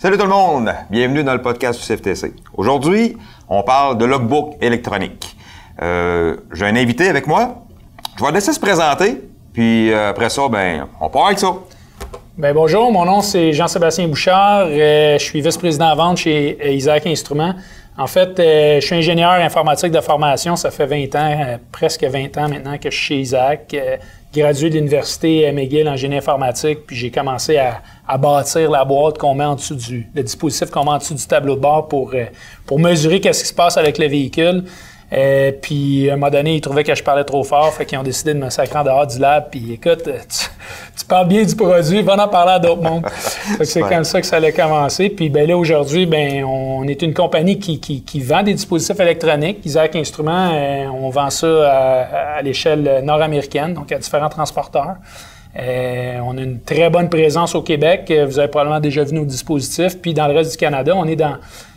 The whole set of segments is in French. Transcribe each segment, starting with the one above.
Salut tout le monde! Bienvenue dans le podcast du CFTC. Aujourd'hui, on parle de logbook électronique. J'ai un invité avec moi. Je vais le laisser se présenter, puis après ça, on part avec ça. Bonjour, mon nom c'est Jean-Sébastien Bouchard. Je suis vice-président à vente chez Isaac Instruments. En fait, je suis ingénieur informatique de formation. Ça fait 20 ans, presque 20 ans maintenant que je suis chez Isaac. Gradué de l'université McGill en génie informatique, puis j'ai commencé à bâtir la boîte qu'on met en dessous le dispositif qu'on met en dessous du tableau de bord pour mesurer qu'est-ce qui se passe avec le véhicule. Puis, à un moment donné, ils trouvaient que je parlais trop fort, fait qu'ils ont décidé de me sacrer en dehors du lab. Puis, écoute, tu parles bien du produit, va en parler à d'autres mondes. C'est comme ça que ça allait commencer. Puis, là, aujourd'hui, on est une compagnie qui vend des dispositifs électroniques. Isaac Instruments, on vend ça à l'échelle nord-américaine, donc à différents transporteurs. On a une très bonne présence au Québec. Vous avez probablement déjà vu nos dispositifs. Puis, dans le reste du Canada, on est dans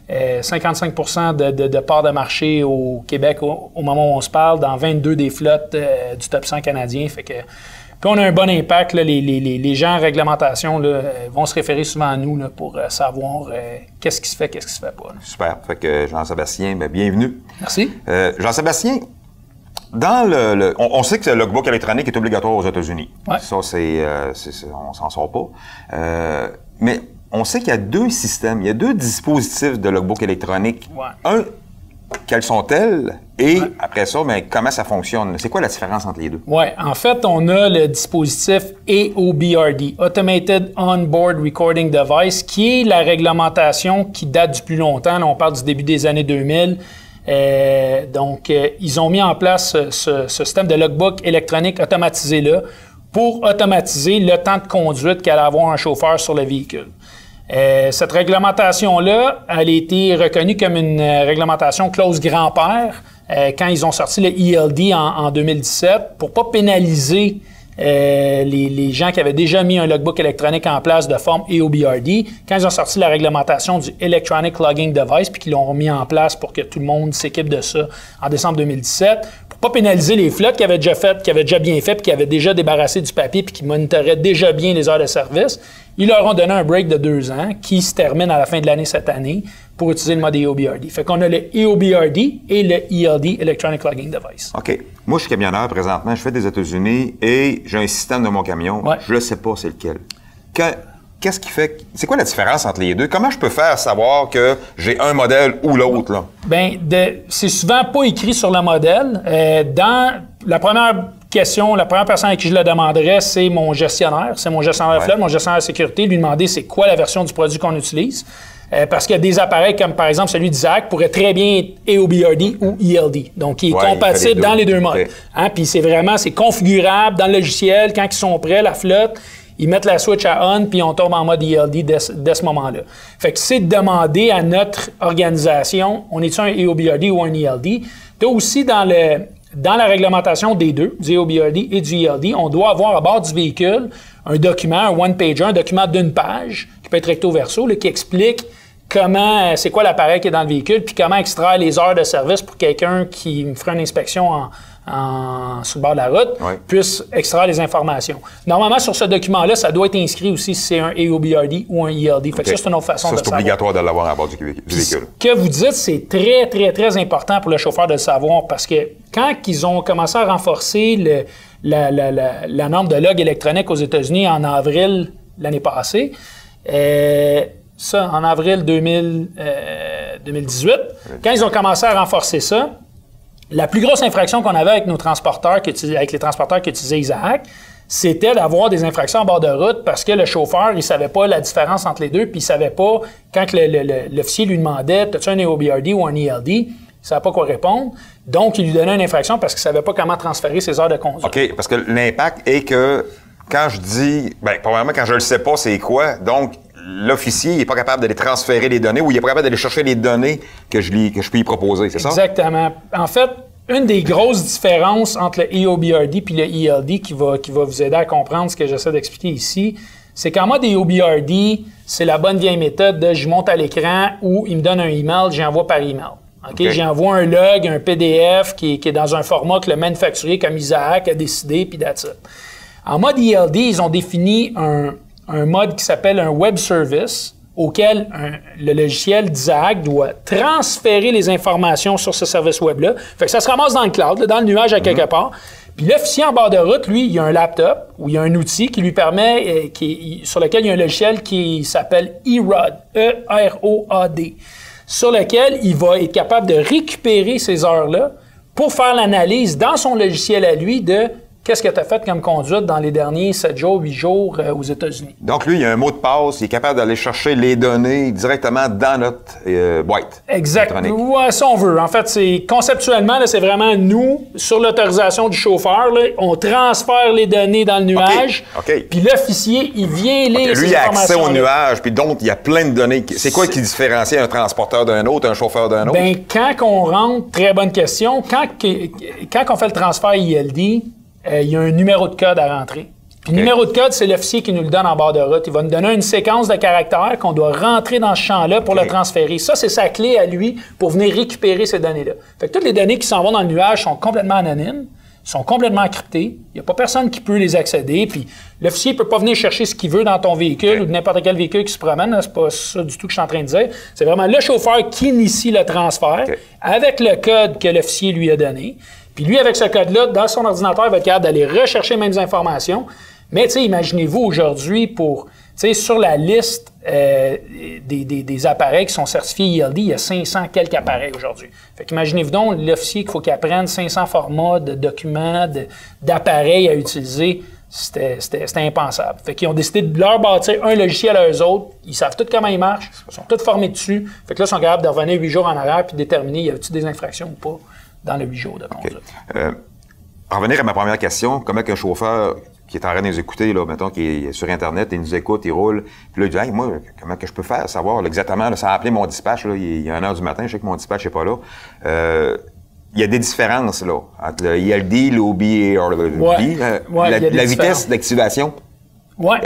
55% de parts de marché au Québec au moment où on se parle, dans 22 des flottes du top 100 canadien. Fait que, puis on a un bon impact. Là, les gens en réglementation là, vont se référer souvent à nous là, pour savoir qu'est-ce qui se fait, qu'est-ce qui se fait pas. Là. Super. Fait que Jean-Sébastien, bienvenue. Merci. Jean-Sébastien, dans on sait que le logbook électronique est obligatoire aux États-Unis. Ouais. Ça, on s'en sort pas. Mais on sait qu'il y a deux systèmes, il y a deux dispositifs de logbook électronique. Ouais. Un, quels sont-elles? Et après ça, comment ça fonctionne? C'est quoi la différence entre les deux? Oui, en fait, on a le dispositif AOBRD, Automated On-Board Recording Device, qui est la réglementation qui date du plus longtemps. Là, on parle du début des années 2000. Donc, ils ont mis en place ce système de logbook électronique automatisé-là pour automatiser le temps de conduite qu'allait avoir un chauffeur sur le véhicule. Cette réglementation-là, elle a été reconnue comme une réglementation clause grand-père quand ils ont sorti le ELD en 2017 pour pas pénaliser les gens qui avaient déjà mis un logbook électronique en place de forme AOBRD. Quand ils ont sorti la réglementation du Electronic Logging Device puis qu'ils l'ont mis en place pour que tout le monde s'équipe de ça en décembre 2017, pour pas pénaliser les flottes qui avaient déjà bien fait puis qui avaient déjà débarrassé du papier puis qui monitoraient déjà bien les heures de service, ils leur ont donné un break de 2 ans qui se termine à la fin de l'année cette année pour utiliser le mode AOBRD. Fait qu'on a le AOBRD et le ELD, Electronic Logging Device. OK. Moi, je suis camionneur présentement, je fais des États-Unis et j'ai un système de mon camion. Ouais. Je ne sais pas c'est lequel. Qu'est-ce qui fait... C'est quoi la différence entre les deux? Comment je peux faire savoir que j'ai un modèle ou l'autre, là? C'est souvent pas écrit sur le modèle. Dans la première question, la première personne à qui je le demanderais, c'est mon gestionnaire. C'est mon gestionnaire de flotte, mon gestionnaire de sécurité. Lui demander c'est quoi la version du produit qu'on utilise. Parce qu'il y a des appareils comme, par exemple, celui d'Isaac pourrait très bien être AOBRD ou ELD. Donc, il est compatible dans les deux modes. Okay. Hein? Puis c'est configurable dans le logiciel. Quand ils sont prêts, la flotte, ils mettent la switch à on, puis on tombe en mode ELD dès ce moment-là. Fait que c'est de demander à notre organisation, on est-tu un AOBRD ou un ELD? Tu as aussi dans la réglementation des deux, du AOBRD et du ELD, on doit avoir à bord du véhicule un document, un one-pager, un document d'une page, qui peut être recto-verso, là, qui explique c'est quoi l'appareil qui est dans le véhicule, puis comment extraire les heures de service pour quelqu'un qui me ferait une inspection sur le bord de la route, puisse extraire les informations. Normalement, sur ce document-là, ça doit être inscrit aussi si c'est un AOBRD ou un ELD. Fait que ça, c'est une autre façon de savoir. C'est obligatoire de l'avoir à bord du véhicule. Ce que vous dites, c'est très, très, très important pour le chauffeur de le savoir parce que quand ils ont commencé à renforcer la norme de log électronique aux États-Unis en avril l'année passée, en avril 2018, quand ils ont commencé à renforcer ça, la plus grosse infraction qu'on avait avec nos transporteurs, avec les transporteurs qui utilisaient Isaac, c'était d'avoir des infractions à bord de route parce que le chauffeur, il savait pas la différence entre les deux, puis il savait pas, quand l'officier lui demandait « As-tu un AOBRD ou un ELD? » il savait pas quoi répondre. Donc, il lui donnait une infraction parce qu'il savait pas comment transférer ses heures de conduite. OK, parce que l'impact est que quand je dis, probablement quand je le sais pas, c'est quoi, donc l'officier n'est pas capable d'aller transférer les données ou il n'est pas capable d'aller chercher les données que je peux y proposer, c'est ça? Exactement. En fait, une des grosses différences entre le AOBRD et le ELD qui va vous aider à comprendre ce que j'essaie d'expliquer ici, c'est qu'en mode AOBRD, c'est la bonne vieille méthode de je monte à l'écran ou il me donne un email, j'envoie par email. Okay? J'envoie un log, un PDF qui est dans un format que le manufacturier comme Isaac a décidé, puis that's it. En mode ELD, ils ont défini un mode qui s'appelle un web service auquel le logiciel d'Isaac doit transférer les informations sur ce service web-là. Fait que ça se ramasse dans le cloud, là, dans le nuage à quelque part. Puis l'officier en bord de route, lui, il a un laptop ou il y a un outil qui lui permet, sur lequel il y a un logiciel qui s'appelle EROAD, E-R-O-A-D, sur lequel il va être capable de récupérer ces heures-là pour faire l'analyse dans son logiciel à lui de qu'est-ce que tu as fait comme conduite dans les derniers 7 jours, 8 jours aux États-Unis. Donc, lui, il a un mot de passe, il est capable d'aller chercher les données directement dans notre boîte. Exactement. Ouais, si on veut. En fait, conceptuellement, c'est vraiment nous, sur l'autorisation du chauffeur, là, on transfère les données dans le nuage. OK. Puis l'officier, il vient lire ces lui, il a accès au informations-là. nuage, puis donc, il y a plein de données. C'est quoi qui différencie un transporteur d'un autre, un chauffeur d'un autre? Bien, quand on rentre, très bonne question, quand on fait le transfert ILD, il y a un numéro de code à rentrer. Puis le numéro de code, c'est l'officier qui nous le donne en bord de route. Il va nous donner une séquence de caractères qu'on doit rentrer dans ce champ-là pour le transférer. Ça, c'est sa clé à lui pour venir récupérer ces données-là. Fait que toutes les données qui s'en vont dans le nuage sont complètement anonymes, sont complètement cryptées. Il n'y a pas personne qui peut les accéder. Puis l'officier ne peut pas venir chercher ce qu'il veut dans ton véhicule ou de n'importe quel véhicule qui se promène. C'est pas ça du tout que je suis en train de dire. C'est vraiment le chauffeur qui initie le transfert avec le code que l'officier lui a donné. Puis lui, avec ce code-là, dans son ordinateur, il va être capable d'aller rechercher les mêmes informations. Mais, tu sais, imaginez-vous aujourd'hui sur la liste des appareils qui sont certifiés ELD, il y a 500 quelques appareils aujourd'hui. Fait qu'imaginez-vous donc l'officier qu'il faut qu'il apprenne 500 formats de documents, d'appareils à utiliser. C'était impensable. Fait qu'ils ont décidé de leur bâtir un logiciel à eux autres. Ils savent tout comment il marche. Ils sont tous formés dessus. Fait que là, ils sont capables de revenir 8 jours en arrière puis déterminer y a-t-il des infractions ou pas dans le 8 jours de conduite. En revenir à ma première question, comment qu'un chauffeur qui est en train de nous écouter, là, mettons, qui est sur Internet, il nous écoute, il roule, puis là, il dit « Hey, moi, comment que je peux faire, savoir là, exactement, là, ça a appelé mon dispatch, là, il est 1h du matin, je sais que mon dispatch n'est pas là. Il y a des différences, là, entre le ELD, l'OB et la vitesse d'activation. Ouais.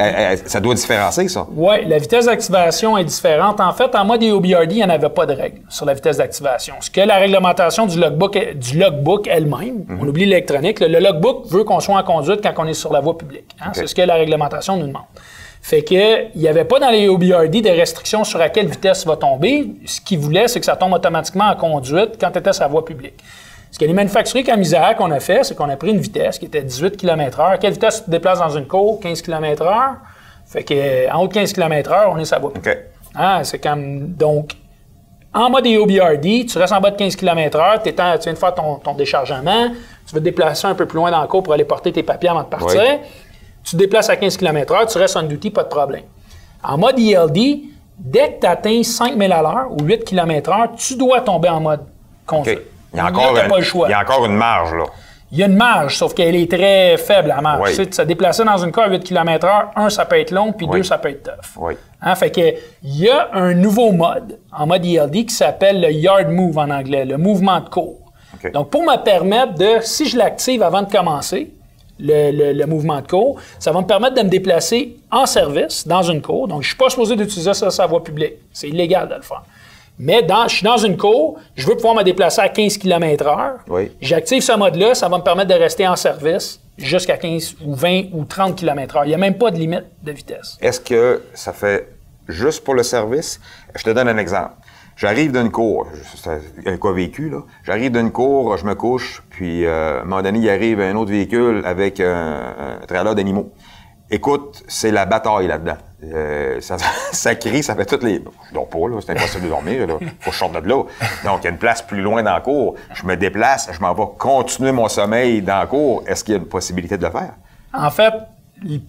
Ça doit différencier, ça. Oui, la vitesse d'activation est différente. En fait, en mode EOBRD, il n'y en avait pas de règle sur la vitesse d'activation. Ce que la réglementation du logbook elle-même, on oublie l'électronique, le logbook veut qu'on soit en conduite quand on est sur la voie publique. Hein? C'est ce que la réglementation nous demande. Fait que il n'y avait pas dans les EOBRD des restrictions sur à quelle vitesse va tomber. Ce qu'ils voulaient, c'est que ça tombe automatiquement en conduite quand tu étais sur la voie publique. Ce que les manufacturiers comme Isaac ont fait, c'est qu'on a pris une vitesse qui était 18 km/h. À quelle vitesse tu te déplaces dans une cour? 15 km/h. Fait qu'en haut de 15 km/h, on est sur la voie publique. C'est comme... Donc, en mode EOBRD, tu restes en bas de 15 km/h, tu viens de faire ton déchargement, tu veux te déplacer un peu plus loin dans la cour pour aller porter tes papiers avant de partir. Oui. Tu te déplaces à 15 km/h, tu restes en duty, pas de problème. En mode ELD, dès que tu atteins 5000 à l'heure ou 8 km/h, tu dois tomber en mode conduite. Il y a encore une marge, là. Il y a une marge, sauf qu'elle est très faible, la marge. Tu sais, de se déplacer dans une car à 8 km/h, ça peut être long, puis 2, ça peut être tough. Fait que, il y a un nouveau mode, en mode ELD, qui s'appelle le Yard Move en anglais, le mouvement de cour. Donc, pour me permettre si je l'active avant de commencer, le mouvement de cour, ça va me permettre de me déplacer en service dans une cour. Donc, je ne suis pas supposé d'utiliser ça sur la voie publique. C'est illégal de le faire. Mais je suis dans une cour, je veux pouvoir me déplacer à 15 km/h. J'active ce mode-là, ça va me permettre de rester en service jusqu'à 15 ou 20 ou 30 km/h. Il n'y a même pas de limite de vitesse. Est-ce que ça fait juste pour le service? Je te donne un exemple. J'arrive d'une cour, c'est un cas vécu, là. J'arrive d'une cour, je me couche, puis à un moment donné, il arrive un autre véhicule avec un trailer d'animaux. Écoute, c'est la bataille là-dedans. Ça crie, ça fait toutes les... Je dors pas, là, c'est impossible de dormir, là. Faut que je sorte de là. Donc, il y a une place plus loin dans la cour. Je me déplace, je m'en vais continuer mon sommeil dans la cour. Est-ce qu'il y a une possibilité de le faire? En fait,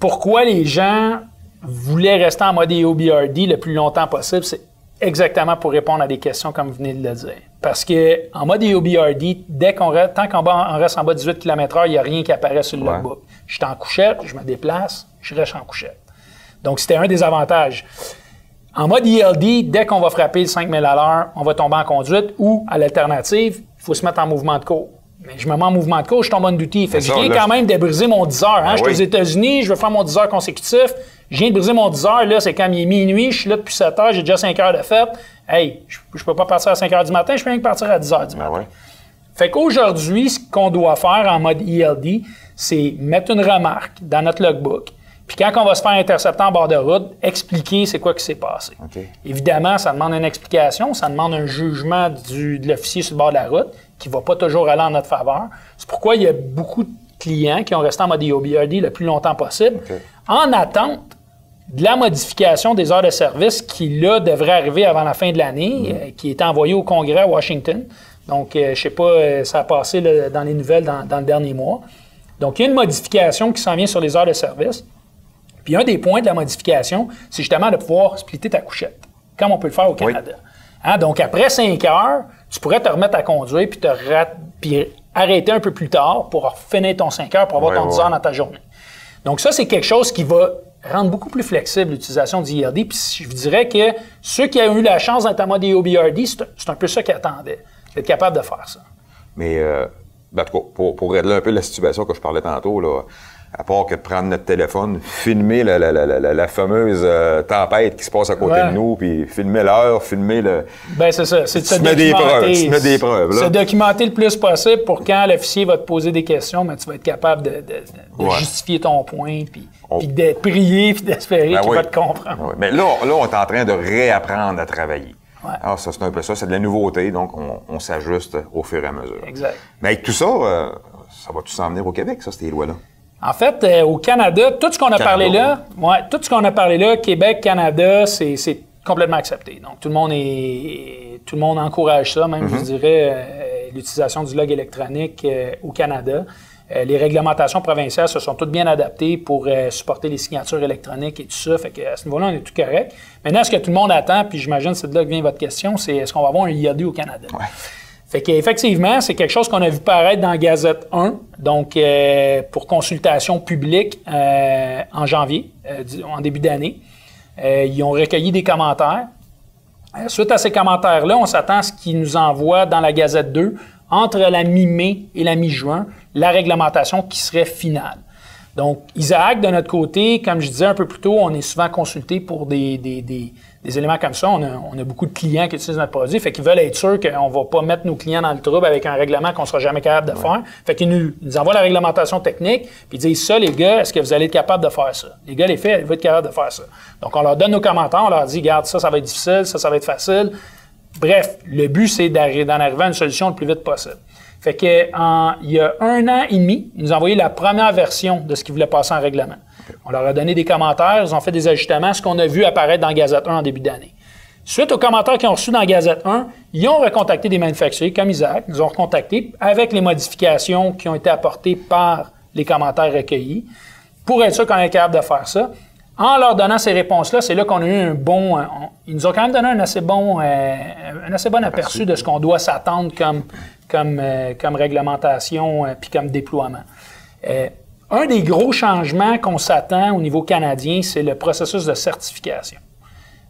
pourquoi les gens voulaient rester en mode EOBRD le plus longtemps possible, c'est exactement pour répondre à des questions comme vous venez de le dire. Parce que en mode EOBRD, tant qu'on reste en bas de 18 km/h, il n'y a rien qui apparaît sur le logbook. Je suis en couchette, je me déplace, je reste en couchette. Donc, c'était un des avantages. En mode ELD, dès qu'on va frapper le 5000 à l'heure, on va tomber en conduite ou, à l'alternative, il faut se mettre en mouvement de cours. Mais je me mets en mouvement de cours, je tombe en duty. Fait que je viens quand même de briser mon 10 heures. Je suis aux États-Unis, je veux faire mon 10 heures consécutif. Je viens de briser mon 10 heures, là, c'est quand il est minuit, je suis là depuis 7 heures, j'ai déjà 5 heures de fête. Hey, je peux pas partir à 5 heures du matin, je peux rien que partir à 10 heures du matin. Fait qu'aujourd'hui, ce qu'on doit faire en mode ELD, c'est mettre une remarque dans notre logbook. Puis quand on va se faire intercepter en bord de route, expliquer c'est quoi qui s'est passé. Okay. Évidemment, ça demande une explication, ça demande un jugement de l'officier sur le bord de la route qui ne va pas toujours aller en notre faveur. C'est pourquoi il y a beaucoup de clients qui ont resté en mode EOBRD le plus longtemps possible, en attente de la modification des heures de service qui, là, devrait arriver avant la fin de l'année, qui est envoyée au Congrès à Washington. Donc, je ne sais pas, ça a passé là, dans les nouvelles dans le dernier mois. Donc, il y a une modification qui s'en vient sur les heures de service. Puis, un des points de la modification, c'est justement de pouvoir splitter ta couchette, comme on peut le faire au Canada. Hein? Donc, après 5 heures, tu pourrais te remettre à conduire puis arrêter un peu plus tard pour finir ton 5 heures pour avoir ton 10 heures dans ta journée. Donc, ça, c'est quelque chose qui va rendre beaucoup plus flexible l'utilisation du IRD. Puis, je vous dirais que ceux qui ont eu la chance d'être en mode EOBRD, c'est un peu ça qu'ils attendaient, d'être capable de faire ça. Mais, en tout cas, pour régler un peu la situation que je parlais tantôt, là, à part que de prendre notre téléphone, filmer la fameuse tempête qui se passe à côté de nous, puis filmer l'heure, filmer le... Bien, c'est ça. C'est de se documenter. Tu mets des preuves, là. Se documenter le plus possible pour quand l'officier va te poser des questions, mais tu vas être capable de justifier ton point, puis de prier, puis d'espérer qu'il va te comprendre. Ouais. Mais là, on est en train de réapprendre à travailler. Ouais. Alors, ça, c'est un peu ça. C'est de la nouveauté, donc on s'ajuste au fur et à mesure. Exact. Mais avec tout ça, ça va tout s'en venir au Québec, ça, ces lois-là? En fait, au Canada, tout ce qu'on a parlé là, Québec, Canada, c'est complètement accepté. Donc, tout le monde encourage ça, même, je dirais, l'utilisation du log électronique au Canada. Les réglementations provinciales se sont toutes bien adaptées pour supporter les signatures électroniques et tout ça. Fait qu'à ce niveau-là, on est tout correct. Maintenant, ce que tout le monde attend, puis j'imagine c'est de là que vient votre question, c'est est-ce qu'on va avoir un IRD au Canada? Ouais. Fait qu'effectivement, c'est quelque chose qu'on a vu paraître dans Gazette 1, donc pour consultation publique en janvier, en début d'année. Ils ont recueilli des commentaires. Suite à ces commentaires-là, on s'attend à ce qu'ils nous envoient dans la Gazette 2, entre la mi-mai et la mi-juin, la réglementation qui serait finale. Donc, Isaac, de notre côté, comme je disais un peu plus tôt, on est souvent consulté pour des éléments comme ça. On a beaucoup de clients qui utilisent notre produit, fait qu'ils veulent être sûrs qu'on ne va pas mettre nos clients dans le trouble avec un règlement qu'on ne sera jamais capable de faire. Fait qu'ils nous envoient la réglementation technique, puis ils disent ça, les gars, est-ce que vous allez être capable de faire ça? Les gars, les faits, ils vont être capables de faire ça. Donc, on leur donne nos commentaires, on leur dit, regarde, ça va être difficile, ça va être facile. Bref, le but, c'est d'en arriver à une solution le plus vite possible. Fait que, il y a 1 an et demi, ils nous ont envoyé la première version de ce qu'ils voulaient passer en règlement. On leur a donné des commentaires, ils ont fait des ajustements, ce qu'on a vu apparaître dans Gazette 1 en début d'année. Suite aux commentaires qu'ils ont reçus dans Gazette 1, ils ont recontacté des manufacturiers comme Isaac, ils nous ont recontactés avec les modifications qui ont été apportées par les commentaires recueillis pour être sûr qu'on est capable de faire ça. En leur donnant ces réponses-là, c'est là qu'on a eu un bon... ils nous ont quand même donné un assez bon aperçu de ce qu'on doit s'attendre comme réglementation puis comme déploiement. Un des gros changements qu'on s'attend au niveau canadien, c'est le processus de certification.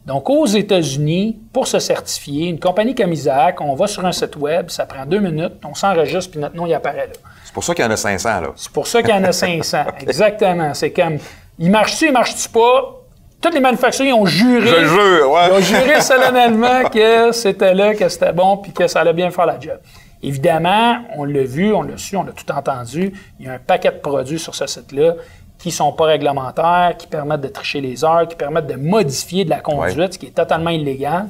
Donc, aux États-Unis, pour se certifier, une compagnie comme Isaac, on va sur un site web, ça prend 2 minutes, on s'enregistre, puis notre nom, il apparaît là. C'est pour ça qu'il y en a 500, là. C'est pour ça qu'il y en a 500, exactement. C'est comme... Il marche-tu, il marche-tu pas? Tous les manufacturiers ont juré. Je jure, ouais. Ils ont juré solennellement que c'était là, que c'était bon, puis que ça allait bien faire la job. Évidemment, on l'a vu, on l'a su, on l'a tout entendu. Il y a un paquet de produits sur ce site-là qui ne sont pas réglementaires, qui permettent de tricher les heures, qui permettent de modifier de la conduite, ce qui est totalement illégal.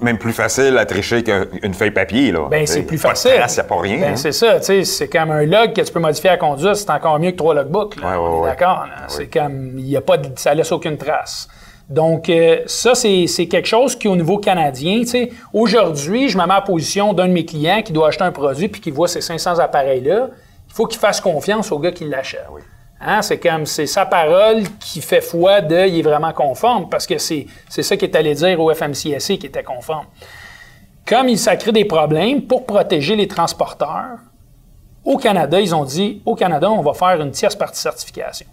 Même plus facile à tricher qu'une feuille papier, là. Bien, c'est plus facile. Pas de trace, il n'y a pas rien. Bien, c'est ça, tu sais, c'est comme un log que tu peux modifier à conduite, c'est encore mieux que 3 logbooks, là. On est d'accord, là. C'est comme, il y a pas de, ça laisse aucune trace. Donc, ça, c'est quelque chose qui, au niveau canadien, tu sais, aujourd'hui, je me mets en position d'un de mes clients qui doit acheter un produit puis qui voit ces 500 appareils-là. Il faut qu'il fasse confiance au gars qui l'achète. Oui. Hein? C'est comme, c'est sa parole qui fait foi de « il est vraiment conforme » parce que c'est ça qu'il est allé dire au FMCSA qui était conforme. Comme ça crée des problèmes pour protéger les transporteurs, au Canada, ils ont dit « au Canada, on va faire une tierce partie certification ».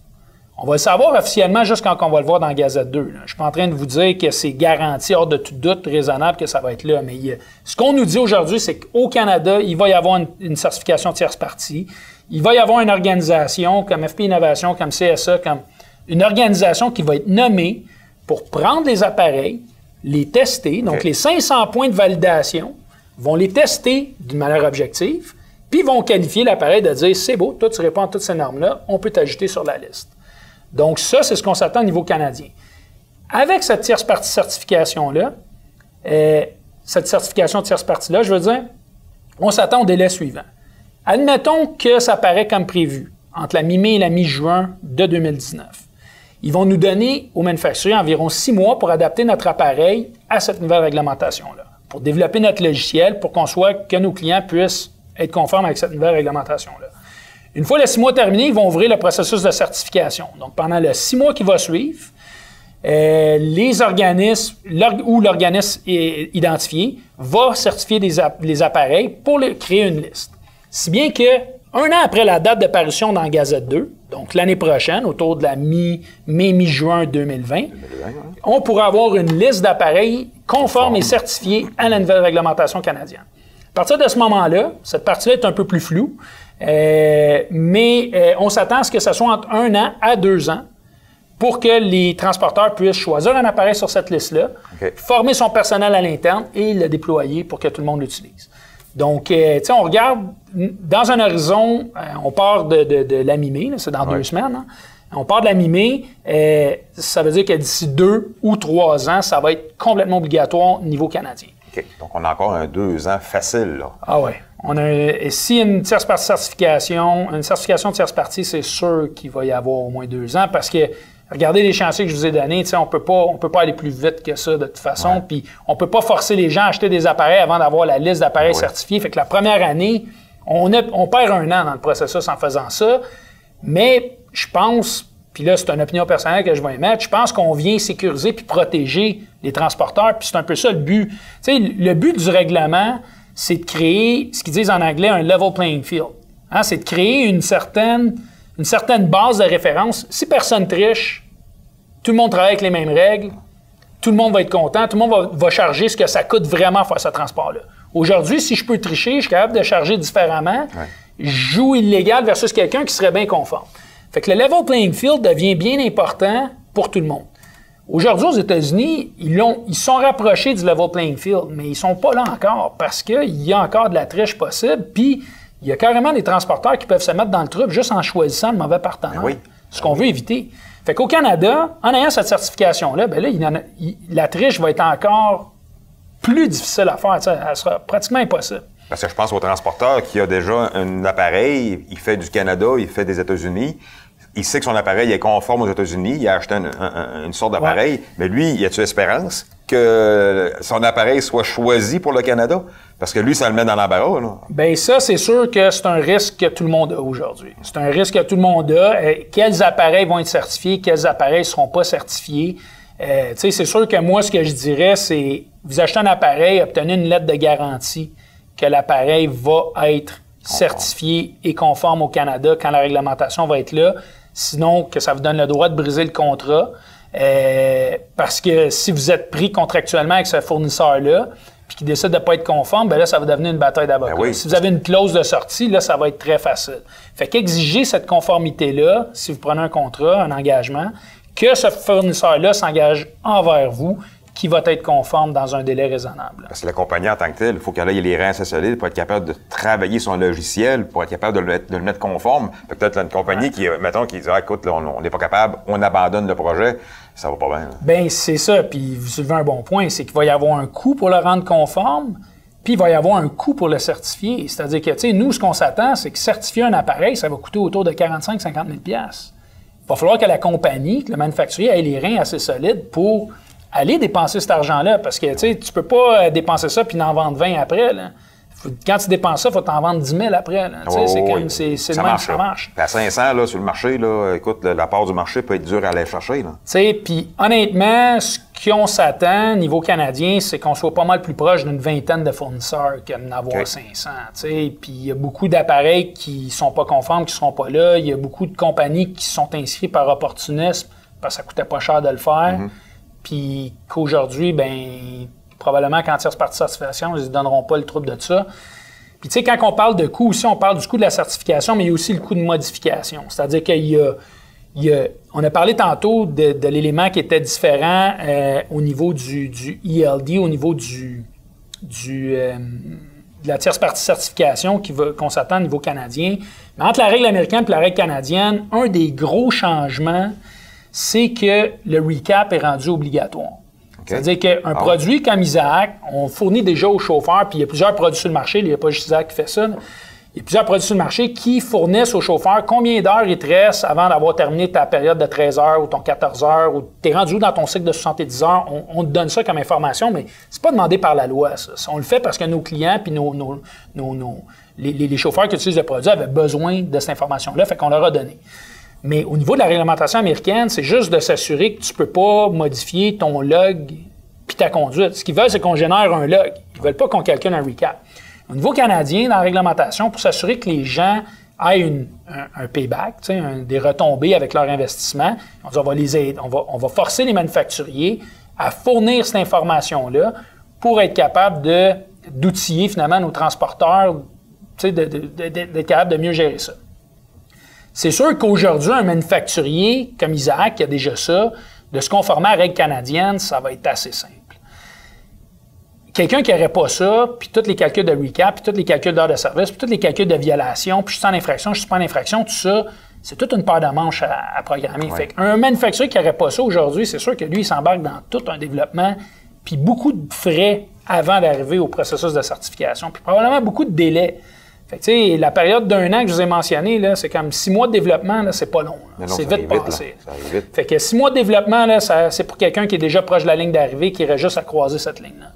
On va le savoir officiellement juste quand on va le voir dans Gazette 2. Là. Je ne suis pas en train de vous dire que c'est garanti, hors de tout doute, raisonnable que ça va être là. Mais ce qu'on nous dit aujourd'hui, c'est qu'au Canada, il va y avoir une certification tierce partie. Il va y avoir une organisation comme FP Innovation, comme CSA, comme une organisation qui va être nommée pour prendre les appareils, les tester. Donc, les 500 points de validation vont les tester d'une manière objective, puis ils vont qualifier l'appareil de dire « c'est beau, toi tu réponds à toutes ces normes-là, on peut t'ajouter sur la liste ». Donc ça, c'est ce qu'on s'attend au niveau canadien. Avec cette tierce partie certification-là, cette certification tierce partie-là, je veux dire, on s'attend au délai suivant. Admettons que ça paraît comme prévu, entre la mi-mai et la mi-juin de 2019. Ils vont nous donner aux manufacturiers environ 6 mois pour adapter notre appareil à cette nouvelle réglementation-là, pour développer notre logiciel, pour que nos clients puissent être conformes avec cette nouvelle réglementation-là. Une fois les 6 mois terminés, ils vont ouvrir le processus de certification. Donc, pendant les 6 mois qui va suivre, les organismes ou l'organisme identifié va certifier les appareils pour créer une liste. Si bien que, un an après la date de parution dans Gazette 2, donc l'année prochaine, autour de la mi-juin 2020, on pourra avoir une liste d'appareils conformes et certifiés à la nouvelle réglementation canadienne. À partir de ce moment-là, cette partie-là est un peu plus floue, mais on s'attend à ce que ce soit entre 1 an à 2 ans pour que les transporteurs puissent choisir un appareil sur cette liste-là, former son personnel à l'interne et le déployer pour que tout le monde l'utilise. Donc, tu sais, on regarde, dans un horizon, on part de la mi-mai, c'est dans 2 semaines, hein? On part de la mi-mai, ça veut dire que d'ici 2 ou 3 ans, ça va être complètement obligatoire au niveau canadien. OK. Donc, on a encore 2 ans facile, là. Ah ouais. Et si une tierce partie certification, une certification de tierce partie, c'est sûr qu'il va y avoir au moins 2 ans parce que regardez les chantiers que je vous ai donnés, on peut pas aller plus vite que ça de toute façon, puis on peut pas forcer les gens à acheter des appareils avant d'avoir la liste d'appareils certifiés. Fait que la première année, on perd 1 an dans le processus en faisant ça, mais je pense, puis là c'est une opinion personnelle que je vais émettre, je pense qu'on vient sécuriser puis protéger les transporteurs, puis c'est un peu ça le but. Tu sais, le but du règlement, c'est de créer, ce qu'ils disent en anglais, un level playing field. Hein? C'est de créer une certaine base de référence. Si personne triche, tout le monde travaille avec les mêmes règles, tout le monde va être content, tout le monde va charger ce que ça coûte vraiment faire ce transport-là. Aujourd'hui, si je peux tricher, je suis capable de charger différemment. Je joue illégal versus quelqu'un qui serait bien conforme. Fait que le level playing field devient bien important pour tout le monde. Aujourd'hui, aux États-Unis, ils sont rapprochés du level playing field, mais ils sont pas là encore parce qu'il y a encore de la triche possible, puis il y a carrément des transporteurs qui peuvent se mettre dans le trouble juste en choisissant le mauvais partenaire. Ce qu'on veut éviter. Fait qu'au Canada, en ayant cette certification-là, ben là, la triche va être encore plus difficile à faire. Elle sera pratiquement impossible. Parce que je pense au transporteur qui a déjà un appareil, il fait du Canada, il fait des États-Unis. Il sait que son appareil est conforme aux États-Unis, il a acheté une sorte d'appareil, mais lui, il a-tu espérance que son appareil soit choisi pour le Canada? Parce que lui, ça le met dans l'embarras, là. Bien, ça, c'est sûr que c'est un risque que tout le monde a aujourd'hui. C'est un risque que tout le monde a. Quels appareils vont être certifiés, quels appareils ne seront pas certifiés? Tu sais, c'est sûr que moi, ce que je dirais, c'est vous achetez un appareil, obtenez une lettre de garantie que l'appareil va être certifié et conforme au Canada quand la réglementation va être là. Sinon, que ça vous donne le droit de briser le contrat. Parce que si vous êtes pris contractuellement avec ce fournisseur-là, puis qu'il décide de ne pas être conforme, bien là, ça va devenir une bataille d'avocats. Ben oui. Si vous avez une clause de sortie, là, ça va être très facile. Fait qu'exiger cette conformité-là, si vous prenez un contrat, un engagement, que ce fournisseur-là s'engage envers vous, qui va être conforme dans un délai raisonnable. Parce que la compagnie en tant que telle, il faut qu'elle ait les reins assez solides pour être capable de travailler son logiciel, pour être capable de le mettre conforme. Peut-être une compagnie qui, mettons, qui dit « Ah, écoute, là, on n'est pas capable, on abandonne le projet », ça va pas bien. Bien, c'est ça. Puis vous soulevez un bon point, c'est qu'il va y avoir un coût pour le rendre conforme, puis il va y avoir un coût pour le certifier. C'est-à-dire que, tu sais, nous, ce qu'on s'attend, c'est que certifier un appareil, ça va coûter autour de 45 000 $50 000. Il va falloir que la compagnie, que le manufacturier ait les reins assez solides pour aller dépenser cet argent-là, parce que tu peux pas dépenser ça puis en vendre 20 après. Là. Quand tu dépenses ça, il faut t'en vendre 10 000 après. Là. C'est le même, ça marche. À 500 là, sur le marché, là, écoute, la part du marché peut être dure à aller chercher. Puis honnêtement, ce qu'on s'attend niveau canadien, c'est qu'on soit pas mal plus proche d'une vingtaine de fournisseurs que d'en avoir 500. Puis il y a beaucoup d'appareils qui sont pas conformes, qui seront pas là. Il y a beaucoup de compagnies qui sont inscrites par opportunisme parce que ça coûtait pas cher de le faire. Puis qu'aujourd'hui, bien, probablement qu'en tierce partie certification, ils ne donneront pas le trouble de ça. Puis tu sais, quand on parle de coût aussi, on parle du coût de la certification, mais il y a aussi le coût de modification. C'est-à-dire on a parlé tantôt de l'élément qui était différent au niveau du ELD, au niveau de la tierce partie certification qu'on s'attend au niveau canadien. Mais entre la règle américaine et la règle canadienne, un des gros changements, c'est que le recap est rendu obligatoire. Okay. C'est-à-dire qu'un produit comme Isaac, on fournit déjà aux chauffeurs, puis il y a plusieurs produits sur le marché, il n'y a pas juste Isaac qui fait ça. Il y a plusieurs produits sur le marché qui fournissent aux chauffeurs combien d'heures il te reste avant d'avoir terminé ta période de 13 heures ou ton 14 heures, ou tu es rendu où dans ton cycle de 70 heures. On te donne ça comme information, mais c'est pas demandé par la loi, ça. On le fait parce que nos clients puis les chauffeurs qui utilisent le produit avaient besoin de cette information-là, fait qu'on leur a donné. Mais au niveau de la réglementation américaine, c'est juste de s'assurer que tu peux pas modifier ton log puis ta conduite. Ce qu'ils veulent, c'est qu'on génère un log. Ils veulent pas qu'on calcule un recap. Au niveau canadien, dans la réglementation, pour s'assurer que les gens aient un payback, des retombées avec leur investissement, on dit on va les aider, on va forcer les manufacturiers à fournir cette information-là pour être capable d'outiller finalement nos transporteurs, d'être capable de mieux gérer ça. C'est sûr qu'aujourd'hui, un manufacturier comme Isaac, qui a déjà ça, de se conformer à la règle canadienne, ça va être assez simple. Quelqu'un qui n'aurait pas ça, puis tous les calculs de recap, puis tous les calculs d'heures de service, puis tous les calculs de violation, puis je suis en infraction, je suis pas en infraction, tout ça, c'est toute une paire de manches à programmer. Ouais. Fait qu'un manufacturier qui n'aurait pas ça aujourd'hui, c'est sûr que lui, il s'embarque dans tout un développement, puis beaucoup de frais avant d'arriver au processus de certification, puis probablement beaucoup de délais. Fait que, tu sais, la période d'1 an que je vous ai mentionné, là, c'est comme 6 mois de développement, là, c'est pas long. C'est vite passé. Ça arrive vite. Fait que 6 mois de développement, là, c'est pour quelqu'un qui est déjà proche de la ligne d'arrivée, qui irait juste à croiser cette ligne-là.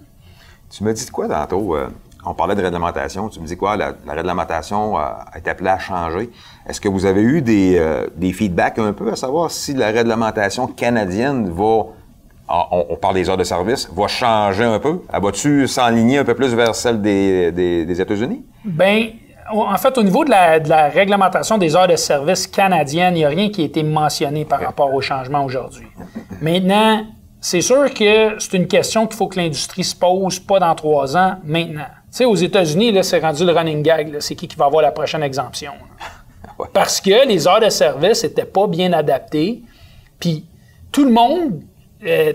Tu me dis de quoi tantôt? On parlait de réglementation. Tu me dis quoi? La réglementation est appelée à changer. Est-ce que vous avez eu des feedbacks un peu à savoir si la réglementation canadienne va, on parle des heures de service, va changer un peu? Elle va-tu s'enligner un peu plus vers celle des États-Unis? Bien, en fait, au niveau de la réglementation des heures de service canadienne, il n'y a rien qui a été mentionné par rapport au changement aujourd'hui. Maintenant, c'est sûr que c'est une question qu'il faut que l'industrie se pose, pas dans 3 ans, maintenant. Tu sais, aux États-Unis, là, c'est rendu le running gag. C'est qui va avoir la prochaine exemption? Ouais. Parce que les heures de service n'étaient pas bien adaptées. Puis tout le monde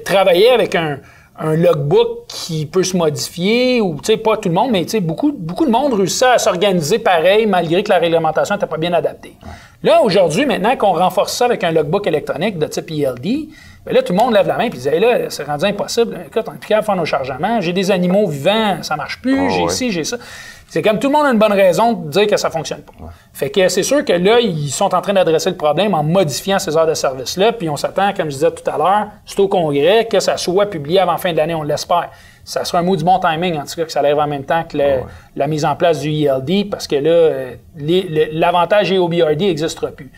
travaillait avec un logbook qui peut se modifier, ou tu sais, pas tout le monde, mais tu sais, beaucoup de monde réussissait à s'organiser pareil, malgré que la réglementation n'était pas bien adaptée. Ouais. Là, aujourd'hui, maintenant qu'on renforce ça avec un logbook électronique de type ELD, bien là, tout le monde lève la main et dit hey, « là, c'est rendu impossible. Écoute, on est plus capable de faire nos chargements. J'ai des animaux vivants, ça marche plus. J'ai ci, j'ai ça. » C'est comme tout le monde a une bonne raison de dire que ça fonctionne pas. Ouais. Fait que c'est sûr que là, ils sont en train d'adresser le problème en modifiant ces heures de service-là. Puis on s'attend, comme je disais tout à l'heure, c'est au Congrès que ça soit publié avant fin de l'année, on l'espère. Ça sera un mot du bon timing, en tout cas, que ça arrive en même temps que la mise en place du ELD, parce que là, l'avantage EOBRD n'existera plus.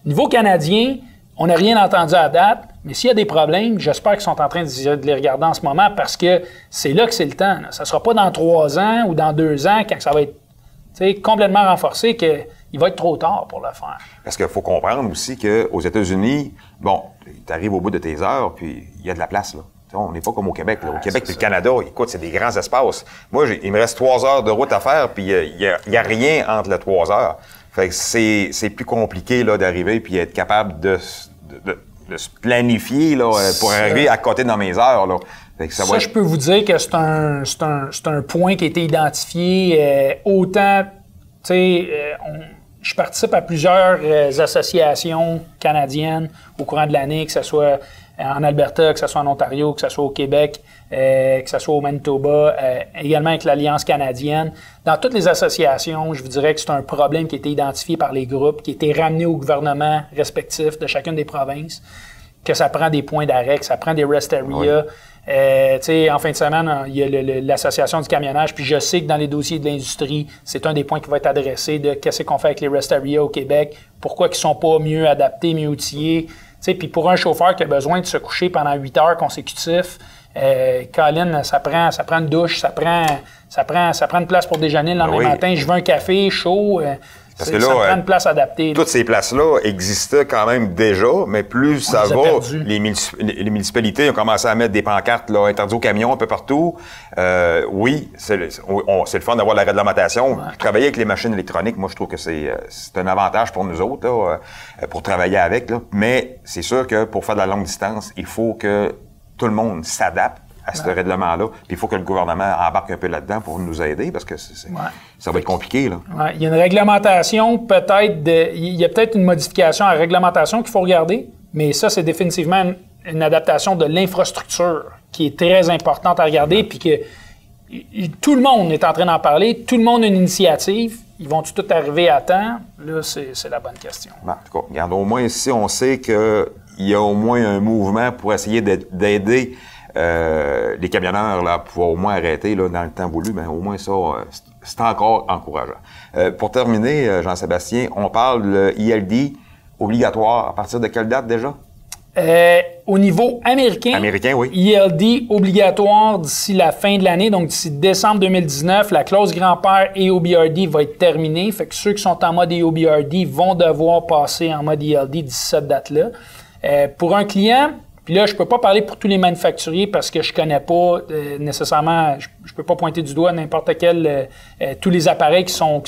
Niveau canadien, on n'a rien entendu à date, mais s'il y a des problèmes, j'espère qu'ils sont en train de les regarder en ce moment parce que c'est là que c'est le temps. Là. Ça ne sera pas dans 3 ans ou dans 2 ans quand ça va être complètement renforcé qu'il va être trop tard pour le faire. Parce qu'il faut comprendre aussi qu'aux États-Unis, bon, tu arrives au bout de tes heures, puis il y a de la place, là. On n'est pas comme au Québec. Là. Au Québec et le Canada, écoute, c'est des grands espaces. Moi, il me reste 3 heures de route à faire, puis il y a rien entre les 3 heures. Fait que c'est plus compliqué là d'arriver puis être capable de se planifier là pour arriver à côté dans mes heures là. Fait que ça je peux vous dire que c'est un point qui a été identifié autant, tu sais, je participe à plusieurs associations canadiennes au courant de l'année, que ce soit en Alberta, que ce soit en Ontario, que ce soit au Québec, que ce soit au Manitoba, également avec l'Alliance canadienne. Dans toutes les associations, je vous dirais que c'est un problème qui a été identifié par les groupes, qui a été ramené au gouvernement respectif de chacune des provinces, que ça prend des points d'arrêt, que ça prend des rest areas. Oui. En fin de semaine, il y a l'Association du camionnage, puis je sais que dans les dossiers de l'industrie, c'est un des points qui va être adressé de qu'est-ce qu'on fait avec les rest areas au Québec, pourquoi ils ne sont pas mieux adaptés, mieux outillés. Puis pour un chauffeur qui a besoin de se coucher pendant 8 heures consécutives, Colin, ça prend une douche, ça prend une place pour déjeuner le lendemain matin, je veux un café chaud. Parce que là, ça prend une place adaptée. Toutes ces places-là existaient quand même déjà, mais plus ça va, les municipalités ont commencé à mettre des pancartes là, interdits aux camions un peu partout. Oui, c'est le fun d'avoir la réglementation. Ouais. Travailler avec les machines électroniques, moi, je trouve que c'est un avantage pour nous autres, là, pour travailler avec. Là. Mais c'est sûr que pour faire de la longue distance, il faut que tout le monde s'adapte à ce règlement-là. Puis il faut que le gouvernement embarque un peu là-dedans pour nous aider parce que ça va être compliqué. Là. Ouais. Il y a une réglementation, il y a peut-être une modification à la réglementation qu'il faut regarder mais ça, c'est définitivement une adaptation de l'infrastructure qui est très importante à regarder, puis que tout le monde est en train d'en parler, tout le monde a une initiative. Ils vont tout arriver à temps? Là, c'est la bonne question. En tout cas, regarde, au moins ici, on sait qu'il y a au moins un mouvement pour essayer d'aider les camionneurs là, à pouvoir au moins arrêter là, dans le temps voulu. Mais au moins ça, c'est encore encourageant. Pour terminer, Jean-Sébastien, on parle de l'ILD obligatoire. À partir de quelle date déjà? Au niveau américain, oui. ILD obligatoire d'ici la fin de l'année, donc d'ici décembre 2019, la clause grand-père et OBRD va être terminée. Fait que ceux qui sont en mode OBRD vont devoir passer en mode ILD d'ici cette date-là. Pour un client, puis là, je peux pas parler pour tous les manufacturiers parce que je connais pas nécessairement, je peux pas pointer du doigt n'importe quel, tous les appareils qui sont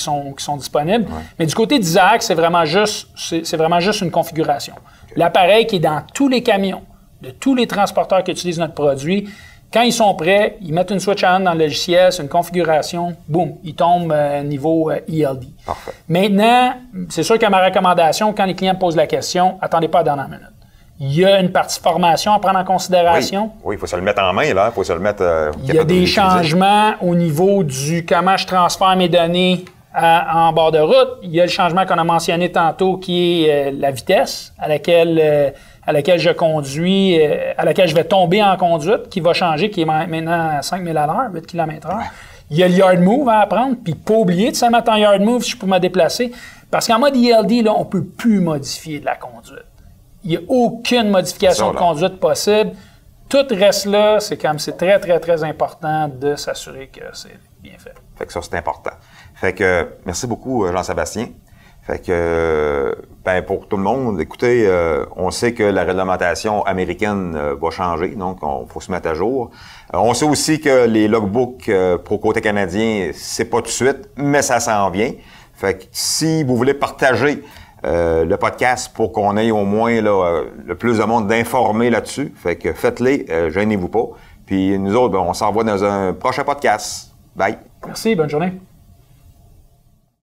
disponibles. Ouais. Mais du côté d'Isaac, c'est vraiment juste une configuration. Okay. L'appareil qui est dans tous les camions, de tous les transporteurs qui utilisent notre produit, quand ils sont prêts, ils mettent une switch on dans le logiciel, c'est une configuration, boum, ils tombent niveau ELD. Parfait. Maintenant, c'est sûr que ma recommandation, quand les clients me posent la question, attendez pas à la dernière minute. Il y a une partie formation à prendre en considération. Oui, il faut se le mettre en main, là. Il faut se le mettre... il y a des changements au niveau du comment je transfère mes données en bord de route. Il y a le changement qu'on a mentionné tantôt qui est la vitesse à laquelle je conduis, à laquelle je vais tomber en conduite, qui va changer, qui est maintenant à 5000 à l'heure, 8 km/h. Ouais. Il y a le yard move à apprendre, puis pas oublier de se mettre en yard move si je peux me déplacer. Parce qu'en mode ELD, là, on peut plus modifier de la conduite. Il n'y a aucune modification de conduite possible. Tout reste là, c'est très, très, très important de s'assurer que c'est bien fait. Fait que ça, c'est important. Fait que, merci beaucoup, Jean-Sébastien. Fait que, pour tout le monde, écoutez, on sait que la réglementation américaine va changer, donc il faut se mettre à jour. On sait aussi que les logbooks pour le côté canadien, c'est pas tout de suite, mais ça s'en vient. Fait que si vous voulez partager le podcast pour qu'on ait au moins là, le plus de monde d'informer là-dessus. Fait que faites-les, gênez-vous pas. Puis nous autres, on s'envoie dans un prochain podcast. Bye. Merci, bonne journée.